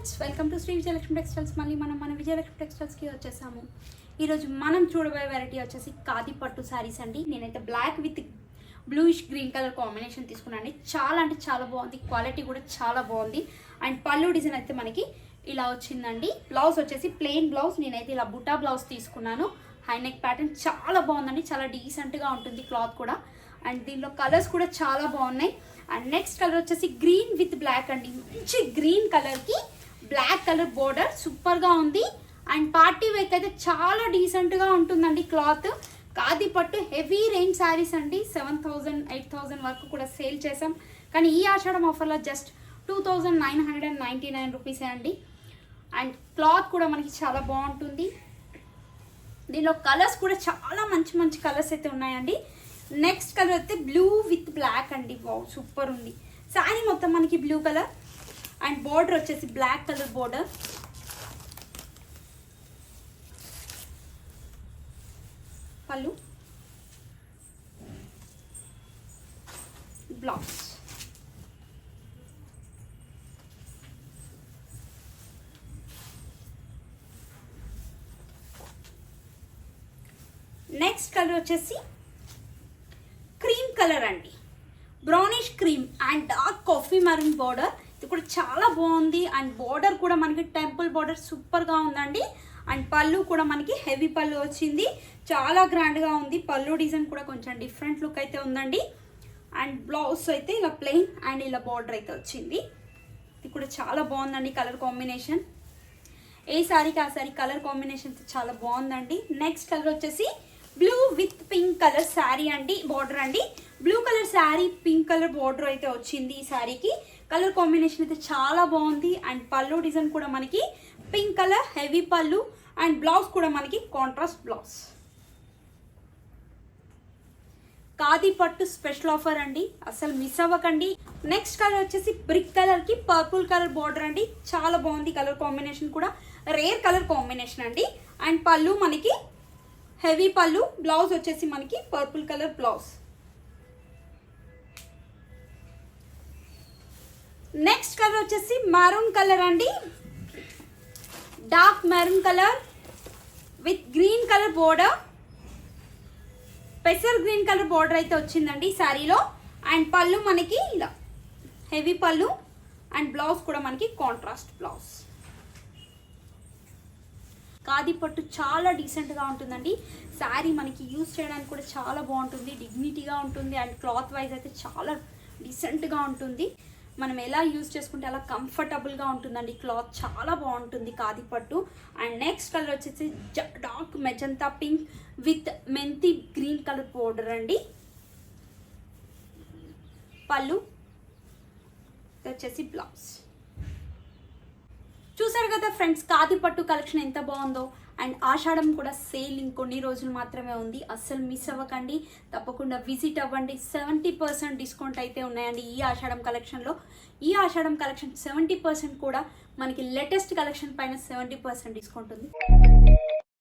Friends, welcome to Shri Vijayalakshmi textiles. మళ్ళీ మన విజయలక్ష్మి టెక్స్టైల్స్కి వచ్చేసాము. ఈరోజు మనం చూడబోయే వెరైటీ వచ్చేసి ఖాదీ పట్టు శారీస్ అండి. నేనైతే black with bluish green colour combination తీసుకున్నాను. చాలా అంటే చాలా బాగుంది, క్వాలిటీ కూడా చాలా బాగుంది. అండ్ పళ్ళు డిజైన్ అయితే మనకి ఇలా వచ్చిందండి. బ్లౌజ్ వచ్చేసి ప్లెయిన్ బ్లౌజ్, నేనైతే ఇలా బుటా బ్లౌజ్ తీసుకున్నాను. హై నెక్ ప్యాటర్న్ చాలా బాగుందండి, చాలా డీసెంట్గా ఉంటుంది క్లాత్ కూడా. అండ్ దీనిలో కలర్స్ కూడా చాలా బాగున్నాయి. అండ్ నెక్స్ట్ కలర్ వచ్చేసి గ్రీన్ విత్ బ్లాక్ అండి. మంచి గ్రీన్ కలర్కి బ్లాక్ కలర్ బోర్డర్ సూపర్గా ఉంది. అండ్ పార్టీ వేక్ అయితే చాలా డీసెంట్గా ఉంటుందండి క్లాత్. ఖాదీ పట్టు హెవీ రేంజ్ శారీస్ అండి. 7,000 8,000 వరకు కూడా సేల్ చేసాం. కానీ ఈ ఆషాఢం ఆఫర్లో జస్ట్ 2,999 రూపీసే అండి. అండ్ క్లాత్ కూడా మనకి చాలా బాగుంటుంది. దీనిలో కలర్స్ కూడా చాలా మంచి మంచి కలర్స్ అయితే ఉన్నాయండి. నెక్స్ట్ కలర్ అయితే బ్లూ విత్ బ్లాక్ అండి. వావ్, సూపర్ ఉంది. శారీ మొత్తం మనకి బ్లూ కలర్ అండ్ బోర్డర్ వచ్చేసి బ్లాక్ కలర్ బోర్డర్. పళ్ళు, బ్లౌజ్. నెక్స్ట్ కలర్ వచ్చేసి క్రీమ్ కలర్ అండి, brownish cream and dark coffee maroon border. ఇది కూడా చాలా బాగుంది. అండ్ బార్డర్ కూడా మనకి టెంపుల్ బార్డర్ సూపర్గా ఉందండి. అండ్ పళ్ళు కూడా మనకి హెవీ పళ్ళు వచ్చింది, చాలా గ్రాండ్గా ఉంది. పళ్ళు డిజైన్ కూడా కొంచెం డిఫరెంట్ లుక్ అయితే ఉందండి. అండ్ బ్లౌజ్ అయితే ఇలా ప్లెయిన్ అండ్ ఇలా బార్డర్ అయితే వచ్చింది. ఇది కూడా చాలా బాగుందండి కలర్ కాంబినేషన్. ఏ శారీకి ఆ శారీ కలర్ కాంబినేషన్ చాలా బాగుందండి. నెక్స్ట్ కలర్ వచ్చేసి blue with pink colour sari అండి, బార్డర్ అండి. Blue colour sari, pink colour border అయితే వచ్చింది. ఈ శారీకి కలర్ కాంబినేషన్ అయితే చాలా బాగుంది. అండ్ పళ్ళు డిజైన్ కూడా మనకి పింక్ కలర్ హెవీ పళ్ళు. అండ్ బ్లౌజ్ కూడా మనకి కాంట్రాస్ట్ బ్లౌజ్. ఖాదీ పట్టు స్పెషల్ ఆఫర్ అండి, అసలు మిస్ అవ్వకండి. నెక్స్ట్ కలర్ వచ్చేసి బ్రిక్ కలర్ కి పర్పుల్ కలర్ బార్డర్ అండి. చాలా బాగుంది కలర్ కాంబినేషన్ కూడా, రేర్ కలర్ కాంబినేషన్ అండి. అండ్ పళ్ళు మనకి హెవీ పళ్ళు, బ్లౌజ్ వచ్చేసి మనకి purple colour blouse. Next colour వచ్చేసి మెరూన్ కలర్ అండి, dark maroon colour with green colour border. పెసర్ గ్రీన్ కలర్ బోర్డర్ అయితే వచ్చిందండి శారీలో. అండ్ పళ్ళు మనకి ఇలా హెవీ పళ్ళు అండ్ బ్లౌజ్ కూడా మనకి కాంట్రాస్ట్ బ్లౌజ్. ఖాదీ పట్టు చాలా డీసెంట్గా ఉంటుందండి. శారీ మనకి యూజ్ చేయడానికి కూడా చాలా బాగుంటుంది, డిగ్నిటీగా ఉంటుంది. అండ్ క్లాత్ వైజ్ అయితే చాలా డీసెంట్గా ఉంటుంది. మనం ఎలా యూజ్ చేసుకుంటే అలా కంఫర్టబుల్గా ఉంటుందండి. క్లాత్ చాలా బాగుంటుంది ఖాదీ పట్టు. అండ్ నెక్స్ట్ కలర్ వచ్చేసి డార్క్ మెజంతా పింక్ విత్ మెంతి గ్రీన్ కలర్ బోర్డర్ అండి. పళ్ళు వచ్చేసి బ్లౌజ్. చూసారు కదా ఫ్రెండ్స్, ఖాదీ పట్టు కలెక్షన్ ఎంత బాగుందో. అండ్ ఆషాఢం కూడా సేల్ ఇంకొన్ని రోజులు మాత్రమే ఉంది, అస్సలు మిస్ అవ్వకండి. తప్పకుండా విజిట్ అవ్వండి. 70% డిస్కౌంట్ అయితే ఉన్నాయండి ఈ ఆషాఢం కలెక్షన్లో. ఈ ఆషాఢం కలెక్షన్ 70% కూడా మనకి లేటెస్ట్ కలెక్షన్ పైన 70% డిస్కౌంట్ ఉంది.